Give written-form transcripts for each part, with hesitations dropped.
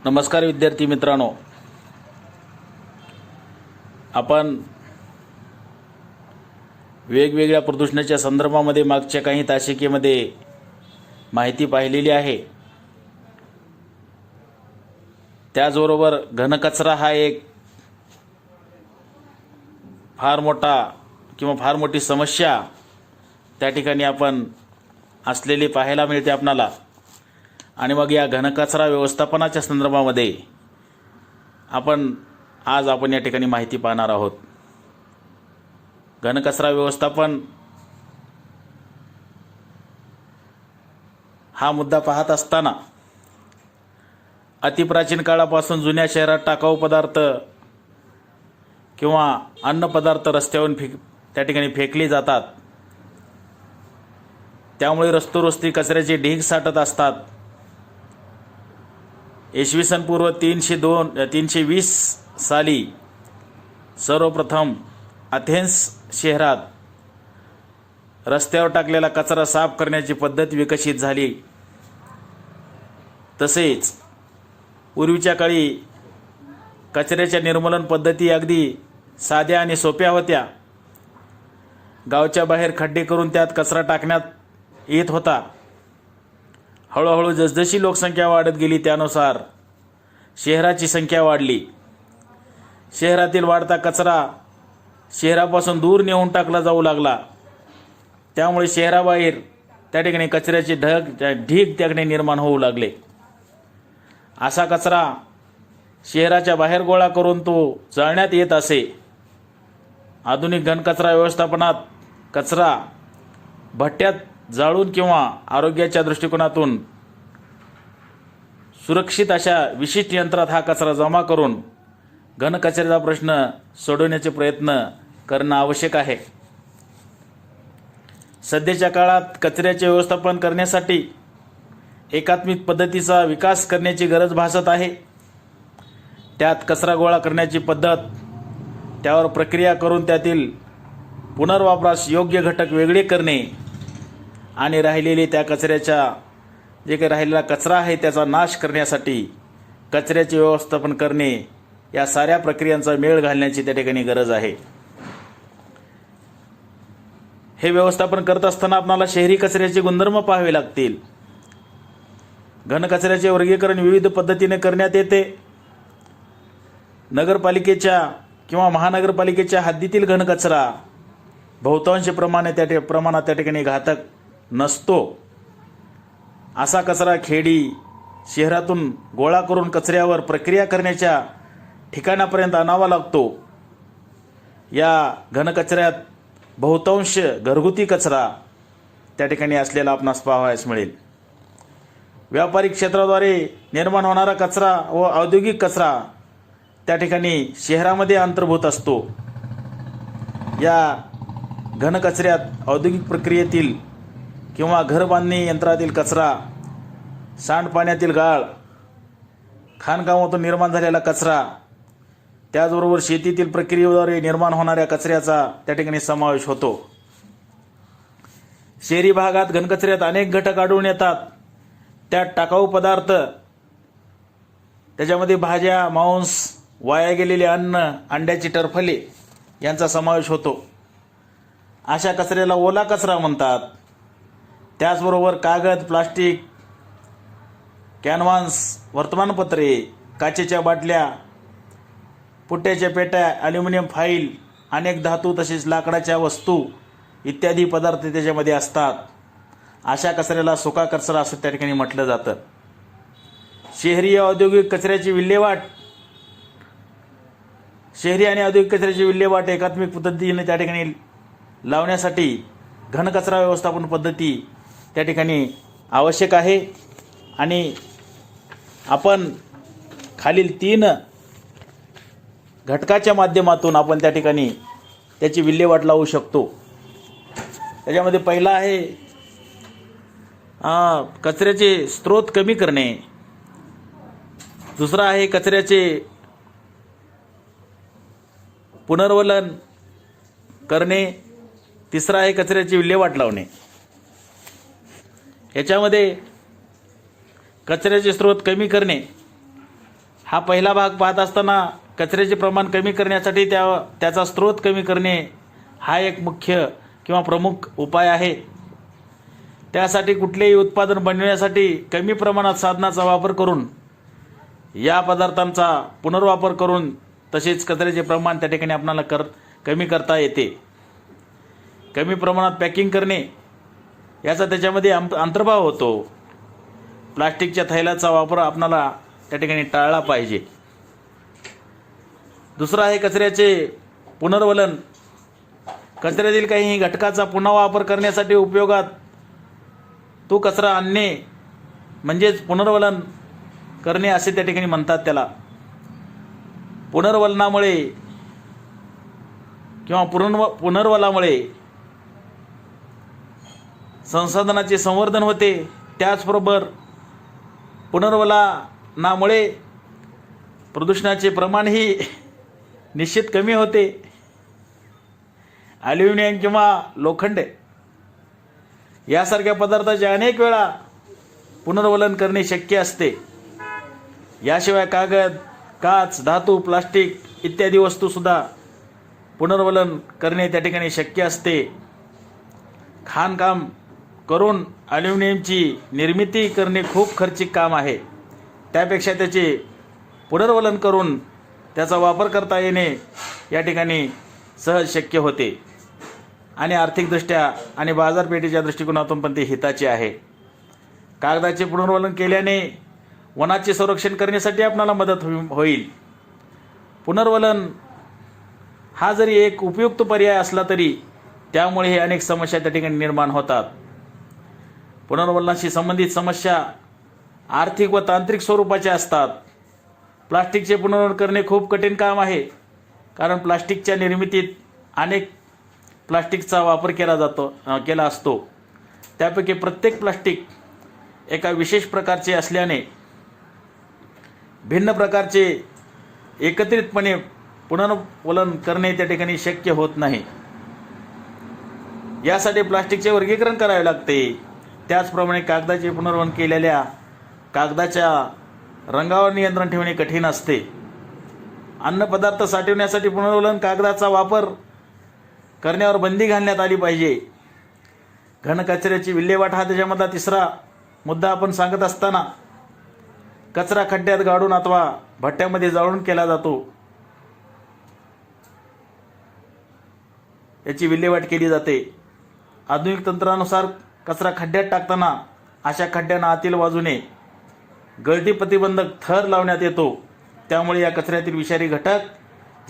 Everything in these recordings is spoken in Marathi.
नमस्कार विद्यार्थी मित्रांनो, आपण वेगवेगळ्या प्रदूषणाच्या संदर्भामध्ये मागच्या काही तासिकेमध्ये माहिती पाहिलेली आहे। त्याचबरोबर घनकचरा हा एक फार मोठी समस्या त्या ठिकाणी आपण असलेली पाहायला मिळते आपणाला। आणि मग या घनकचरा व्यवस्थापनाच्या संदर्भामध्ये आज आपण या ठिकाणी माहिती पाहणार आहोत। घनकचरा व्यवस्थापन हा मुद्दा पाहत असताना अतिप्राचीन काळापासून जुन्या शहरात टाकाऊ पदार्थ किंवा अन्न पदार्थ रस्त्यावरून त्या ठिकाणी फेकले जातात। त्यामुळे रस्त्यावरती कचऱ्याचे ढीग साठत असतात। इसवी सन पूर्व 320 साली सर्वप्रथम अथेन्स शहरात रस्त्यावर टाकलेला कचरा साफ करण्याची पद्धत विकसित झाली। तसेच पूर्वीच्या काळी कचऱ्याच्या निर्मूलन पद्धती अगदी साध्या आणि सोप्या होत्या। गावच्या बाहेर खड्डे करून त्यात कचरा टाकण्यात येत होता। हळूहळू जसजशी लोकसंख्या वाढत गेली त्यानुसार शहराची संख्या वाढली। शहरातील वाढता कचरा शहरापासून दूर नेऊन टाकला जाऊ लागला। त्यामुळे शहराबाहेर त्या ठिकाणी कचऱ्याचे ढीग त्या ठिकाणी निर्माण होऊ लागले। असा कचरा शहराच्या बाहेर गोळा करून तो जाळण्यात येत असे। आधुनिक घनकचरा व्यवस्थापनात कचरा भट्ट्यात जाळून किंवा आरोग्याच्या दृष्टिकोनातून सुरक्षित अशा विशिष्ट यंत्रात हा कचरा जमा करून घनकचऱ्याचा प्रश्न सोडवण्याचे प्रयत्न करणं आवश्यक आहे। सध्याच्या काळात कचऱ्याचे व्यवस्थापन करण्यासाठी एकात्मिक पद्धतीचा विकास करण्याची गरज भासत आहे। त्यात कचरा गोळा करण्याची पद्धत, त्यावर प्रक्रिया करून त्यातील पुनर्वापरास योग्य घटक वेगळे करणे आणि राहिलेले त्या कचऱ्याच्या जे काही राहिलेला कचरा आहे त्याचा नाश करण्यासाठी कचऱ्याचे व्यवस्थापन करणे, या साऱ्या प्रक्रियांचा मेळ घालण्याची त्या ठिकाणी गरज आहे। हे व्यवस्थापन करत असताना आपल्याला शहरी कचऱ्याचे गुणधर्म पाहावे लागतील। घनकचऱ्याचे वर्गीकरण विविध पद्धतीने करण्यात येते। नगरपालिकेच्या किंवा महानगरपालिकेच्या हद्दीतील घनकचरा बहुतांश प्रमाणात त्या ठिकाणी घातक नसतो। असा कचरा खेडी शहरातून गोळा करून कचऱ्यावर प्रक्रिया करण्याच्या ठिकाणापर्यंत आणावा लागतो। या घनकचऱ्यात बहुतांश घरगुती कचरा त्या ठिकाणी असलेला आपणास पाहावयास मिळेल। व्यापारिक क्षेत्राद्वारे निर्माण होणारा कचरा व औद्योगिक कचरा त्या ठिकाणी शहरामध्ये अंतर्भूत असतो। या घनकचऱ्यात औद्योगिक प्रक्रियेतील किंवा घर बांधणी यंत्रातील कचरा, सांडपाण्यातील गाळ, खाणकामातून निर्माण झालेला कचरा, त्याचबरोबर शेतीतील प्रक्रियेद्वारे निर्माण होणाऱ्या कचऱ्याचा त्या ठिकाणी समावेश होतो। शहरी भागात घनकचऱ्यात अनेक घटक आढळून येतात। त्यात टाकाऊ पदार्थ, त्याच्यामध्ये भाज्या, मांस, वाया गेलेले अन्न, अंड्याची टरफले यांचा समावेश होतो। अशा कचऱ्याला ओला कचरा म्हणतात। त्याचबरोबर कागद, प्लास्टिक, कॅनव्हास, वर्तमानपत्रे, काचेच्या बाटल्या, पुट्ट्याच्या पेट्या, ॲल्युमिनियम फाईल, अनेक धातू तसेच लाकडाच्या वस्तू इत्यादी पदार्थ त्याच्यामध्ये असतात। अशा कचऱ्याला सुका कचरा असं त्या ठिकाणी म्हटलं जातं। शहरी औद्योगिक कचऱ्याची विल्हेवाट एकात्मिक पद्धतीने त्या ठिकाणी लावण्यासाठी घनकचरा व्यवस्थापन पद्धती त्या ठिकाणी आवश्यक आहे। आणि आपण खालील 3 घटकाच्या माध्यमातून आपण त्या ठिकाणी त्याची विल्हेवाट लावू शकतो। त्याच्यामध्ये पहिला आहे कचऱ्याचे स्रोत कमी करणे, दुसरा आहे कचऱ्याचे पुनर्वलन करणे, तिसरा आहे कचऱ्याची विल्हेवाट लावणे। याच्यामध्ये कचऱ्याचे स्रोत कमी करणे हा पहिला भाग पाहत असताना कचऱ्याचे प्रमाण कमी करण्यासाठी त्याचा स्रोत कमी करणे हा एक मुख्य किंवा प्रमुख उपाय आहे. त्यासाठी कुठलेही उत्पादन बनविण्यासाठी कमी प्रमाणात साधनाचा वापर करून या पदार्थांचा पुनर्वापर करून तसेच कचऱ्याचे प्रमाण त्या ठिकाणी आपल्याला कमी करता येते. कमी प्रमाणात पॅकिंग करणे याचा त्याच्यामध्ये अंतर्भाव होतो. प्लास्टिकच्या थैल्याचा वापर आपणाला त्या ठिकाणी टाळला पाहिजे. दुसरं आहे कचऱ्याचे पुनर्वलन. कचऱ्यातील काही घटकाचा पुन्हा वापर करण्यासाठी उपयोगात तो कचरा आणणे म्हणजेच पुनर्वलन करणे असे त्या ठिकाणी म्हणतात त्याला. पुनर्वलनामुळे किंवा पुनर्वलामुळे संसाधनाचे संवर्धन होते. त्याचबरोबर पुनर्वलनामुळे प्रदूषणाचे प्रमाणही निश्चित कमी होते. ॲल्युमिनियम किंवा लोखंड यासारख्या पदार्थाचे अनेक वेळा पुनर्वलन करणे शक्य असते. याशिवाय कागद, काच, धातू, प्लास्टिक इत्यादी वस्तूसुद्धा पुनर्वलन करणे त्या ठिकाणी शक्य असते. खाणकाम करून ॲल्युमिनियमची निर्मिती करणे खूप खर्चिक काम आहे. त्यापेक्षा त्याचे पुनर्वलन करून त्याचा वापर करता येणे या ठिकाणी सहज शक्य होते आणि आर्थिकदृष्ट्या आणि बाजारपेठेच्या दृष्टिकोनातून पण ते हिताचे आहे. कागदाचे पुनर्वलन केल्याने वनाचे संरक्षण करण्यासाठी आपणाला मदत होईल. पुनर्वलन हा जरी एक उपयुक्त पर्याय असला तरी त्यामुळे हे अनेक समस्या त्या ठिकाणी निर्माण होतात. पुनर्वलनाशी संबंधित समस्या आर्थिक व तांत्रिक स्वरूपाच्या असतात. प्लास्टिकचे पुनर्वलन करणे खूप कठीण काम आहे, कारण प्लास्टिकच्या निर्मितीत अनेक प्लास्टिकचा वापर केला असतो. त्यापैकी प्रत्येक प्लास्टिक एका विशेष प्रकारचे असल्याने भिन्न प्रकारचे एकत्रितपणे पुनर्वलन करणे त्या ठिकाणी शक्य होत नाही. यासाठी प्लास्टिकचे वर्गीकरण करावे लागते. त्याचप्रमाणे कागदाचे पुनर्वलन केलेल्या कागदाच्या रंगावर नियंत्रण ठेवणे कठीण असते. अन्नपदार्थ साठवण्यासाठी पुनर्वलन कागदाचा वापर करण्यावर बंदी घालण्यात आली पाहिजे. घनकचऱ्याची विल्हेवाट हा त्याच्यामधला तिसरा मुद्दा आपण सांगत असताना कचरा खड्ड्यात गाडून अथवा भट्ट्यामध्ये जाळून केला जातो. याची विल्हेवाट केली जाते. आधुनिक तंत्रानुसार कचरा खड्ड्यात टाकताना अशा खड्ड्यांना आतील बाजूने गळती प्रतिबंधक थर लावण्यात येतो. त्यामुळे या कचऱ्यातील विषारी घटक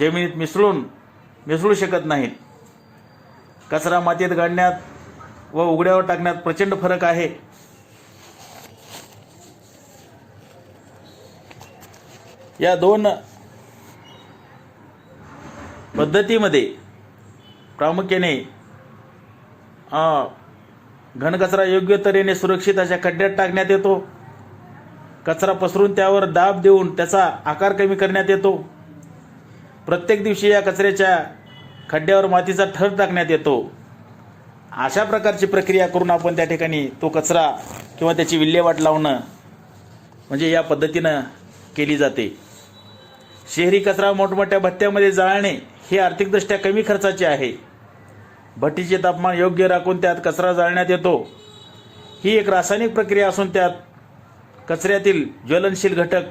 जमिनीत मिसळू शकत नाहीत. कचरा मातीत गाडण्यात व उघड्यावर टाकण्यात प्रचंड फरक आहे. या दोन पद्धतीमध्ये प्रामुख्याने घनकचरा योग्य तऱ्हेने सुरक्षित अशा खड्ड्यात टाकण्यात येतो. कचरा पसरून त्यावर दाब देऊन त्याचा आकार कमी करण्यात येतो. प्रत्येक दिवशी या कचऱ्याच्या खड्ड्यावर मातीचा थर टाकण्यात येतो. अशा प्रकारची प्रक्रिया करून आपण त्या ठिकाणी तो कचरा किंवा त्याची विल्हेवाट लावणं म्हणजे या पद्धतीनं केली जाते. शहरी कचरा मोठमोठ्या भट्ट्यामध्ये जाळणे हे आर्थिकदृष्ट्या कमी खर्चाचे आहे. भट्टीचे तापमान योग्य राखून त्यात कचरा जाळण्यात येतो. ही एक रासायनिक प्रक्रिया असून त्यात कचऱ्यातील ज्वलनशील घटक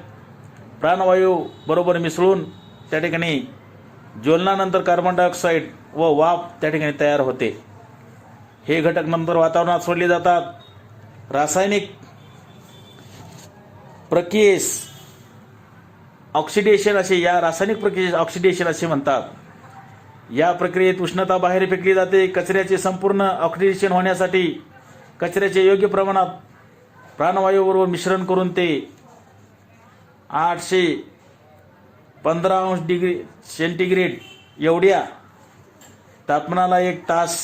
प्राणवायू बरोबर मिसळून त्या ठिकाणी ज्वलनानंतर कार्बन डायऑक्साईड व वाफ त्या ठिकाणी तयार होते. हे घटक नंतर वातावरणात सोडले जातात. रासायनिक प्रक्रियेस ऑक्सिडेशन असे या रासायनिक प्रक्रियेस ऑक्सिडेशन असे म्हणतात. या प्रक्रियेत उष्णता बाहेर फेकली जाते. कचऱ्याचे संपूर्ण ऑक्सिडेशन होण्यासाठी कचऱ्याचे योग्य प्रमाणात प्राणवायूबरोबर मिश्रण करून ते 815°C एवढ्या तापमानाला 1 तास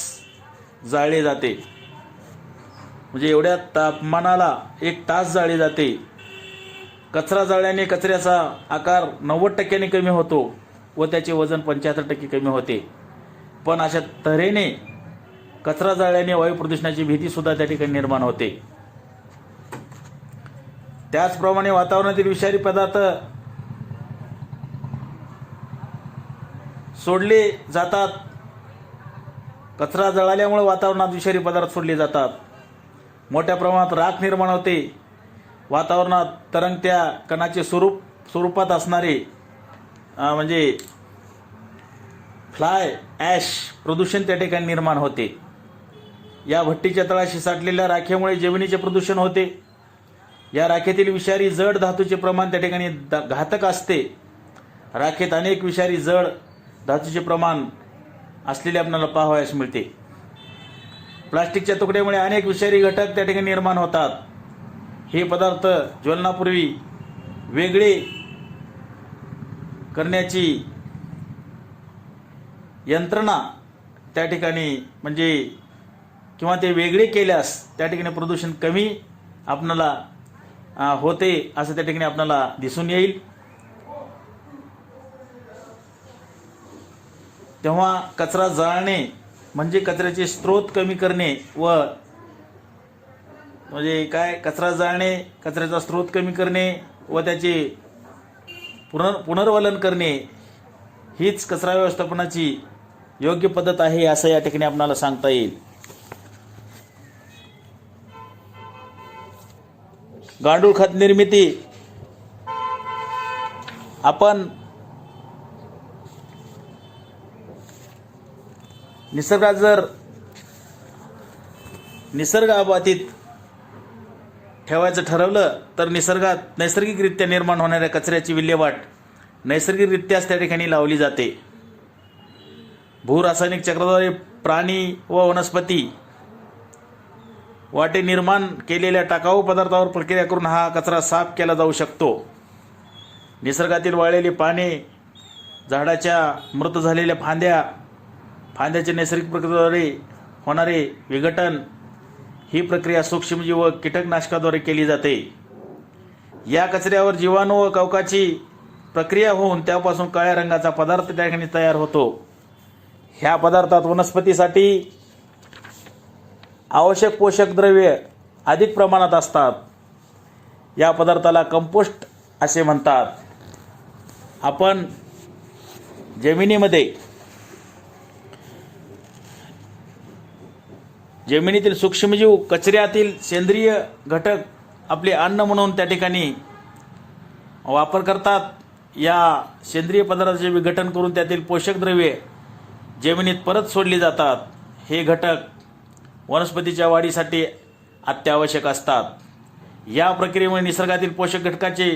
जाळले जाते. म्हणजे एवढ्या तापमानाला 1 तास जाळले जाते. कचरा जाळल्याने कचऱ्याचा आकार 90% कमी होतो व त्याचे वजन 75% कमी होते. पण अशा तऱ्हेने कचरा जाळल्याने वायू प्रदूषणाची भीतीसुद्धा त्या ठिकाणी निर्माण होते. त्याचप्रमाणे वातावरणातील विषारी पदार्थ सोडले जातात. कचरा जळाल्यामुळे वातावरणात विषारी पदार्थ सोडले जातात. मोठ्या प्रमाणात राख निर्माण होते. वातावरणात तरंगत्या कणाचे स्वरूपात असणारे म्हणजे फ्लाय ॲश प्रदूषण त्या ठिकाणी निर्माण होते. या भट्टीच्या तळाशी साठलेल्या राखेमुळे जमिनीचे प्रदूषण होते. या राखेतील विषारी जड धातूचे प्रमाण त्या ठिकाणी घातक असते. राखेत अनेक विषारी जड धातूचे प्रमाण असलेले आपल्याला पाहावयास मिळते. प्लास्टिकच्या तुकड्यामुळे अनेक विषारी घटक त्या ठिकाणी निर्माण होतात. हे पदार्थ ज्वलनापूर्वी वेगळे करण्याची यंत्रणा त्या ठिकाणी म्हणजे किंवा ते वेगळे केल्यास त्या ठिकाणी प्रदूषण कमी आपणाला होते असं त्या ठिकाणी आपणाला दिसून येईल. तेव्हा कचरा जाळणे म्हणजे कचऱ्याचे स्रोत कमी करणे व म्हणजे काय कचरा जाळणे, कचऱ्याचा स्रोत कमी करणे व त्याचे पुनर्वलन करणे हीच कचरा व्यवस्थापनाची योग्य पद्धत आहे असं या ठिकाणी आपल्याला सांगता येईल. गांडूळ खत निर्मिती आपण निसर्गात जर निसर्गाबाबतीत ठेवायचं ठरवलं तर निसर्गात नैसर्गिकरित्या निर्माण होणाऱ्या कचऱ्याची विल्हेवाट नैसर्गिकरित्याच त्या ठिकाणी लावली जाते. भूरासायनिक चक्राद्वारे प्राणी व वनस्पती वाटे निर्माण केलेल्या टाकाऊ पदार्थावर प्रक्रिया करून हा कचरा साफ केला जाऊ शकतो. निसर्गातील वाळलेली पाने, झाडाच्या मृत झालेल्या फांद्याचे नैसर्गिक प्रक्रियेद्वारे होणारे विघटन ही प्रक्रिया सूक्ष्मजीव व कीटकनाशकाद्वारे केली जाते. या कचऱ्यावर जीवाणू व कवकाची प्रक्रिया होऊन त्यापासून काळ्या रंगाचा पदार्थ त्या ठिकाणी तयार होतो. ह्या पदार्थात वनस्पतीसाठी आवश्यक पोषक द्रव्ये अधिक प्रमाणात असतात. या पदार्थाला कंपोस्ट असे म्हणतात. आपण जमिनीतील सूक्ष्मजीव कचऱ्यातील सेंद्रिय घटक आपले अन्न म्हणून त्या ठिकाणी वापर करतात. या सेंद्रिय पदार्थाचे विघटन करून त्यातील पोषक द्रव्ये जमिनीत परत सोडली जातात. हे घटक वनस्पतीच्या वाढीसाठी अत्यावश्यक असतात. या प्रक्रियेमुळे निसर्गातील पोषक घटकाचे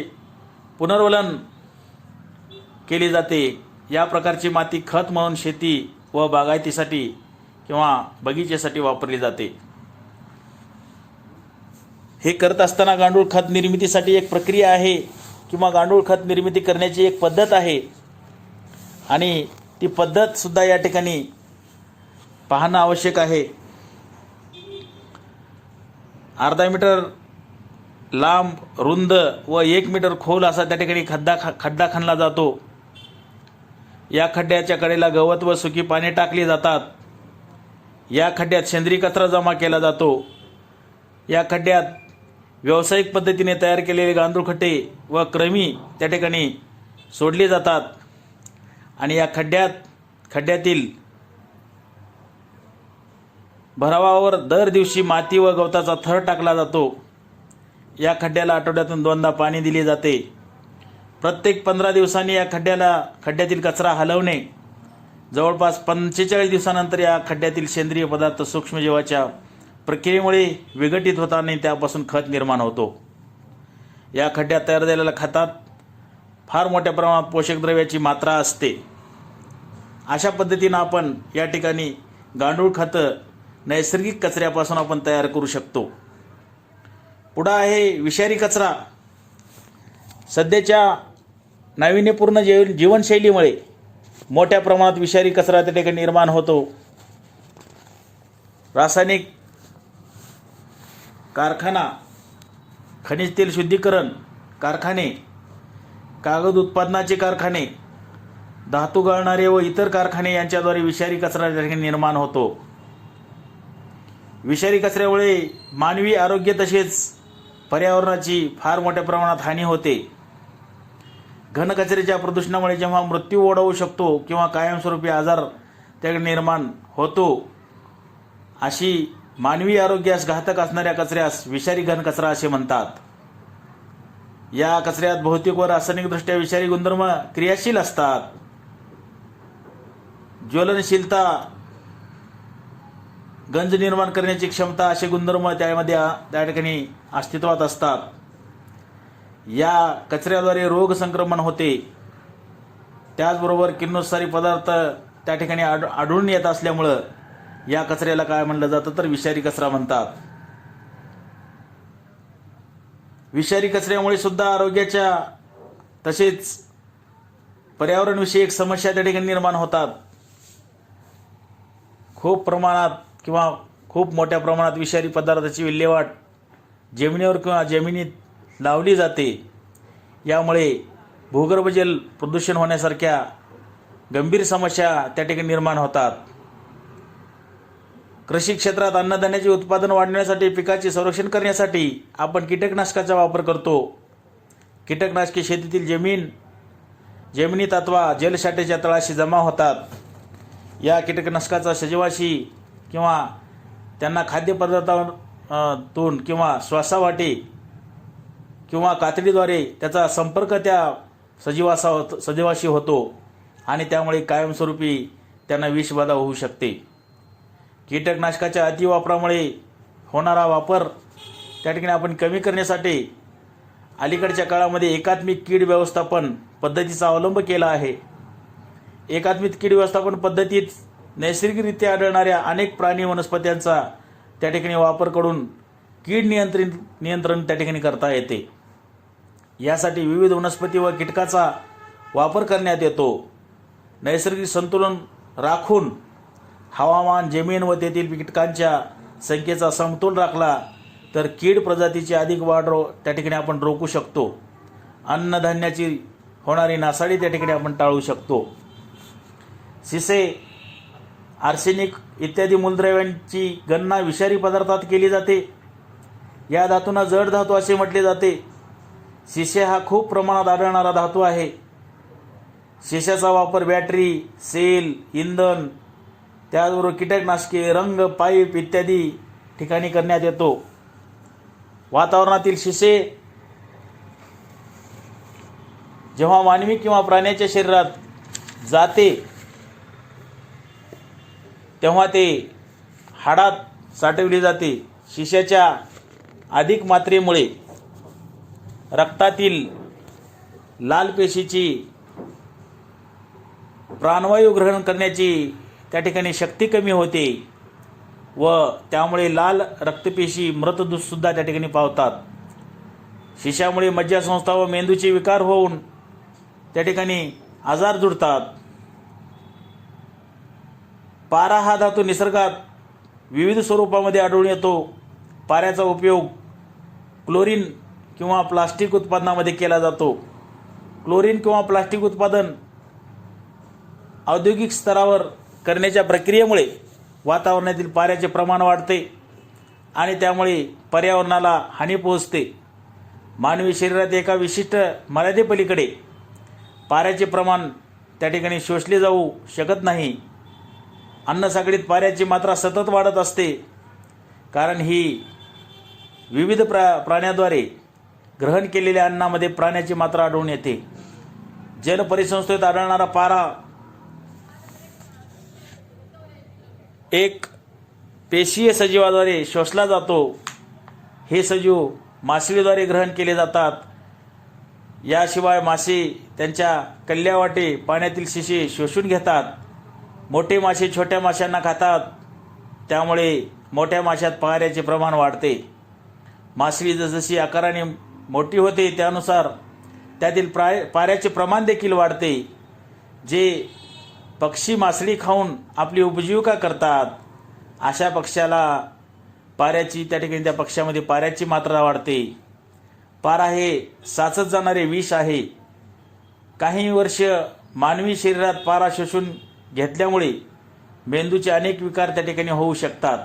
पुनर्वलन केले जाते. या प्रकारची माती खत म्हणून शेती व बागायतीसाठी किंवा बगीचेसाठी वापरली जाते. हे करत असताना गांडूळ खत निर्मितीसाठी एक प्रक्रिया आहे किंवा गांडूळ खत निर्मिती करण्याची एक पद्धत आहे आणि ती पद्धत सुद्धा या ठिकाणी पाहणं आवश्यक आहे. अर्धा मीटर लांब, रुंद व 1 मीटर खोल असा त्या ठिकाणी खड्डा खणला जातो. या खड्ड्याच्या कडेला गवत व सुकी पाने टाकली जातात. या खड्ड्यात सेंद्रिय कचरा जमा केला जातो. या खड्ड्यात व्यावसायिक पद्धतीने तयार केलेले गांडूळ खते व कृमी त्या ठिकाणी सोडले जातात आणि या खड्ड्यातील भरावावर दर दिवशी माती व गवताचा थर टाकला जातो. या खड्ड्याला आठवड्यातून 2दा पाणी दिले जाते. प्रत्येक 15 दिवसांनी या खड्ड्यातील कचरा हलवणे. जवळपास 45 दिवसानंतर या खड्ड्यातील सेंद्रिय पदार्थ सूक्ष्मजीवाच्या प्रक्रियेमुळे विघटित होतात आणि त्यापासून खत निर्माण होतो. या खड्ड्यात तयार झालेल्या खतात फार मोठ्या प्रमाणात पोषक द्रव्याची मात्रा असते. अशा पद्धतीनं आपण या ठिकाणी गांडूळ खतं नैसर्गिक कचऱ्यापासून आपण तयार करू शकतो. पुढं आहे विषारी कचरा. सध्याच्या नाविन्यपूर्ण जीवनशैलीमुळे मोठ्या प्रमाणात विषारी कचरा त्या ठिकाणी निर्माण होतो. रासायनिक कारखाना, खनिज तेल शुद्धीकरण कारखाने, कागद उत्पादनाचे कारखाने, धातू गाळणारे व इतर कारखाने यांच्याद्वारे विषारी कचरा त्या ठिकाणी निर्माण होतो. विषारी कचऱ्यामुळे मानवी आरोग्य तसेच पर्यावरणाची फार मोठ्या प्रमाणात हानी होते. घनकचऱ्याच्या प्रदूषणामुळे जेव्हा मृत्यू ओढवू शकतो किंवा कायमस्वरूपी आजार त्याकडे निर्माण होतो, अशी मानवी आरोग्यास घातक असणाऱ्या कचऱ्यास विषारी घनकचरा असे म्हणतात. या कचऱ्यात भौतिक व रासायनिकदृष्ट्या विषारी गुणधर्म क्रियाशील असतात. ज्वलनशीलता, गंज निर्माण करण्याची क्षमता असे गुणधर्म त्या ठिकाणी अस्तित्वात असतात. या कचऱ्याद्वारे रोग संक्रमण होते. त्याचबरोबर किरणोत्सारी पदार्थ त्या ठिकाणी आढळून येत असल्यामुळं या कचऱ्याला काय म्हणलं जातं तर विषारी कचरा म्हणतात. विषारी कचऱ्यामुळे सुद्धा आरोग्याच्या तसेच पर्यावरणविषयक समस्या त्या ठिकाणी निर्माण होतात. खूप प्रमाणात किंवा खूप मोठ्या प्रमाणात विषारी पदार्थाची विल्हेवाट जमिनीवर किंवा जमिनीत लावली जाते. यामुळे भूगर्भजल प्रदूषण होण्यासारख्या गंभीर समस्या त्या ठिकाणी निर्माण होतात. कृषी क्षेत्रात अन्नधान्याचे उत्पादन वाढवण्यासाठी, पिकाचे संरक्षण करण्यासाठी आपण कीटकनाशकाचा वापर करतो. कीटकनाशके शेतीतील जमिनीत अथवा जलसाठ्याच्या तळाशी जमा होतात. या कीटकनाशकाचा सजीवाशी किंवा त्यांना खाद्यपदार्थातून किंवा श्वासावाटे किंवा कातडीद्वारे त्याचा संपर्क त्या सजीवाशी होतो आणि त्यामुळे कायमस्वरूपी त्यांना विषबाधा होऊ शकते. कीटकनाशकाच्या अतिवापरामुळे होणारा वापर त्या ठिकाणी आपण कमी करण्यासाठी अलीकडच्या काळामध्ये एकात्मिक कीड व्यवस्थापन पद्धतीचा अवलंब केला आहे. एकात्मिक कीड व्यवस्थापन पद्धतीत नैसर्गिकरित्या आढळणाऱ्या अनेक प्राणी वनस्पत्यांचा त्या ठिकाणी वापर करून कीड नियंत्रण त्या ठिकाणी करता येते. यासाठी विविध वनस्पती व कीटकाचा वापर करण्यात येतो. नैसर्गिक संतुलन राखून हवामान, जमीन व तेथील कीटकांच्या संख्येचा समतोल राखला तर कीड प्रजातीची अधिक वाढ त्या ठिकाणी आपण रोखू शकतो. अन्नधान्याची होणारी नासाडी त्या ठिकाणी आपण टाळू शकतो. शिसे, आर्सेनिक इत्यादी मूलद्रव्यांची गणना विषारी पदार्थात केली जाते. या धातूंना जड धातू असे म्हटले जाते. शिसे हा खूप प्रमाणात आढळणारा धातू आहे. शिशाचा वापर बॅटरी, सेल, इंधन, त्याचबरोबर कीटकनाशके, रंग, पाईप इत्यादी ठिकाणी करण्यात येतो. वातावरणातील शिसे जेव्हा मानवी किंवा प्राण्याच्या शरीरात जाते तेव्हा ते हाडात साठवली जाते. शिशाच्या अधिक मात्रेमुळे रक्तातील लाल पेशीची प्राणवायू ग्रहण करण्याची त्या ठिकाणी शक्ती कमी होते व त्यामुळे लाल रक्तपेशी मृतसुद्धा त्या ठिकाणी पावतात. शिशामुळे मज्जासंस्था व मेंदूचे विकार होऊन त्या ठिकाणी आजार जुडतात. पारा हा धातू निसर्गात विविध स्वरूपामध्ये आढळून येतो. पाऱ्याचा उपयोग क्लोरीन किंवा प्लास्टिक उत्पादनामध्ये केला जातो. क्लोरीन किंवा प्लास्टिक उत्पादन औद्योगिक स्तरावर करण्याच्या प्रक्रियेमुळे वातावरणातील पाऱ्याचे प्रमाण वाढते आणि त्यामुळे पर्यावरणाला हानी पोहोचते. मानवी शरीरात एका विशिष्ट मर्यादेपलीकडे पाऱ्याचे प्रमाण त्या ठिकाणी शोषले जाऊ शकत नाही. अन्नसाखळीत पाऱ्याची मात्रा सतत वाढत असते, कारण ही विविध प्राण्यांद्वारे ग्रहण केलेल्या अन्नामध्ये प्राण्याची मात्रा आढळून येते. जलपरिसंस्थेत आढळणारा पारा एक पेशीय सजीवाद्वारे शोषला जातो. हे सजीव मासळीद्वारे ग्रहण केले जातात. याशिवाय मासे त्यांच्या कल्ल्यावाटे पाण्यातील शिसे शोषून घेतात. मोठे मासे छोट्या माशांना खातात, त्यामुळे मोठ्या माशात पाऱ्याचे प्रमाण वाढते. मासळी जसजशी आकाराने मोठी होते त्यानुसार त्यातील पाऱ्याचे प्रमाण देखील वाढते. जे पक्षी मासळी खाऊन आपली उपजीविका करतात अशा पक्ष्याला पाऱ्याची त्या ठिकाणी त्या पक्ष्यामध्ये पाऱ्याची मात्रा वाढते. पारा हे साचत जाणारे विष आहे. काही वर्ष मानवी शरीरात पारा शोषून घेतल्यामुळे मेंदूचे अनेक विकार त्या ठिकाणी होऊ शकतात.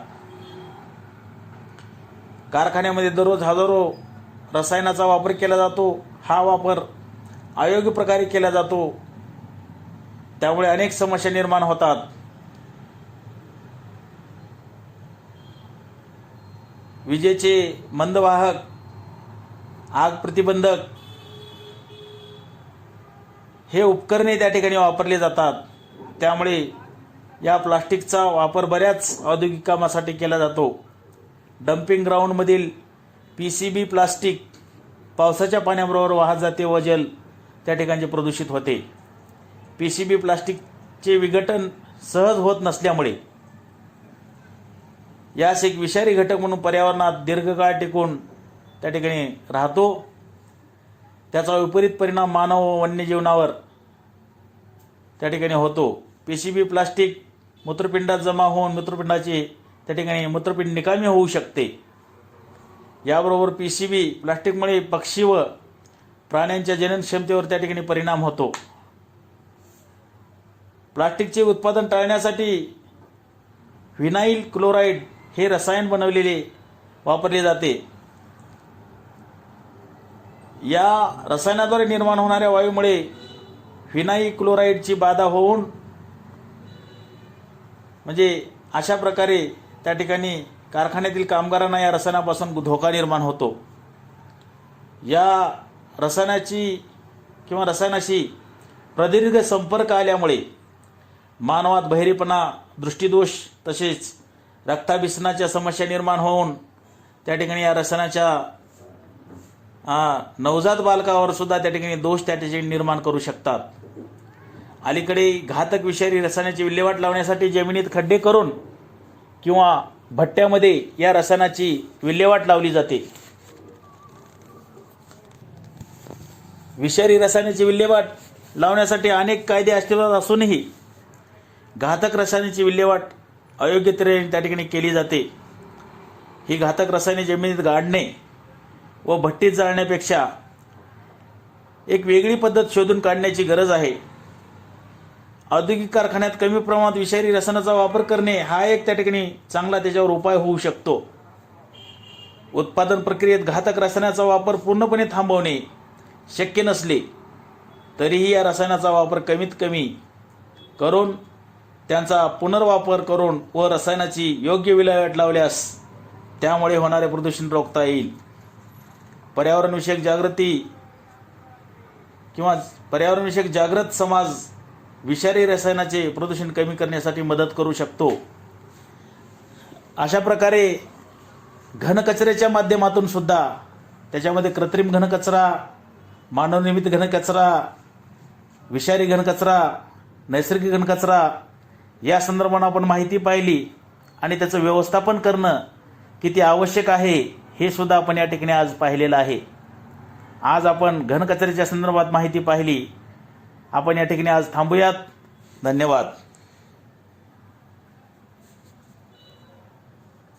कारखान्यामध्ये दररोज हजारो रसायनाचा वापर केला जातो. हा वापर अयोग्य प्रकारे केला जातो, त्यामुळे अनेक समस्या निर्माण होतात. विजेचे मंदवाहक, आग प्रतिबंधक हे उपकरणे त्या ठिकाणी वापरले जातात. त्यामुळे या प्लास्टिकचा वापर बऱ्याच औद्योगिक कामासाठी केला जातो. डम्पिंग ग्राउंडमधील PCB प्लास्टिक पावसाच्या पाण्याबरोबर वाहत जाते व जल त्या ठिकाणचे प्रदूषित होते. PCB प्लास्टिकचे विघटन सहज होत नसल्यामुळे यास एक विषारी घटक म्हणून पर्यावरणात दीर्घकाळ टिकून त्या ठिकाणी राहतो. त्याचा विपरीत परिणाम मानव व वन्यजीवनावर त्या ठिकाणी होतो. PCB प्लास्टिक मूत्रपिंडात जमा होऊन मूत्रपिंडाचे त्या ठिकाणी मूत्रपिंड निकामी होऊ शकते. याबरोबर PCB प्लास्टिकमुळे पक्षी व प्राण्यांच्या जनन क्षमतेवर त्या ठिकाणी परिणाम होतो. प्लास्टिकचे उत्पादन टाळण्यासाठी व्हिनाइल क्लोराईड हे रसायन वापरले जाते. या रसायनाद्वारे निर्माण होणाऱ्या वायूमुळे व्हिनाइल क्लोराईडची बाधा होऊन म्हणजे अशा प्रकारे त्या ठिकाणी कारखान्यातील कामगारांना या रसायनापासून धोका निर्माण होतो. या रसायनाशी प्रदीर्घ संपर्क आल्यामुळे मानवात बहिरेपणा, दृष्टीदोष तसेच रक्ताभिसरणाच्या समस्या निर्माण होऊन त्या ठिकाणी या रसायनाच्या नवजात बालकावर सुद्धा त्या ठिकाणी दोष त्या ठिकाणी निर्माण करू शकतात. अलीकडे घातक विषारी रसायनाची विल्हेवाट लावण्यासाठी जमिनीत खड्डे करून किंवा भट्ट्यामध्ये या रसायनाची विल्हेवाट लावली जाते. विषारी रसायनाची विल्हेवाट लावण्यासाठी अनेक कायदे अस्तित्वात असूनही घातक रसायनाची विल्हेवाट अयोग्य तऱ्हेने त्या ठिकाणी केली जाते. ही घातक रसायने जमिनीत गाडणे व भट्टीत जाळण्यापेक्षा एक वेगळी पद्धत शोधून काढण्याची गरज आहे. औद्योगिक कारखान्यात कमी प्रमाणात विषारी रसायनाचा वापर करणे हा एक त्या ठिकाणी चांगला त्याच्यावर उपाय होऊ शकतो. उत्पादन प्रक्रियेत घातक रसायनाचा वापर पूर्णपणे थांबवणे शक्य नसले तरीही या रसायनाचा वापर कमीत कमी करून त्यांचा पुनर्वापर करून व रसायनाची योग्य विल्हेवाट लावल्यास त्यामुळे होणारे प्रदूषण रोखता येईल. पर्यावरणविषयक जागृत समाज विषारी रसायनाचे प्रदूषण कमी करण्यासाठी मदत करू शकतो. अशा प्रकारे घनकचऱ्याच्या माध्यमातून सुद्धा त्याच्यामध्ये कृत्रिम घनकचरा, मानवनिर्मित घनकचरा, विषारी घनकचरा, नैसर्गिक घनकचरा या संदर्भात आपण माहिती पाहिली आणि त्याचं व्यवस्थापन करणं किती आवश्यक आहे हे सुद्धा आपण या ठिकाणी आज पाहिलेलं आहे. आज आपण घनकचऱ्याच्या संदर्भात माहिती पाहिली. आपण या ठिकाणी आज थांबूयात. धन्यवाद.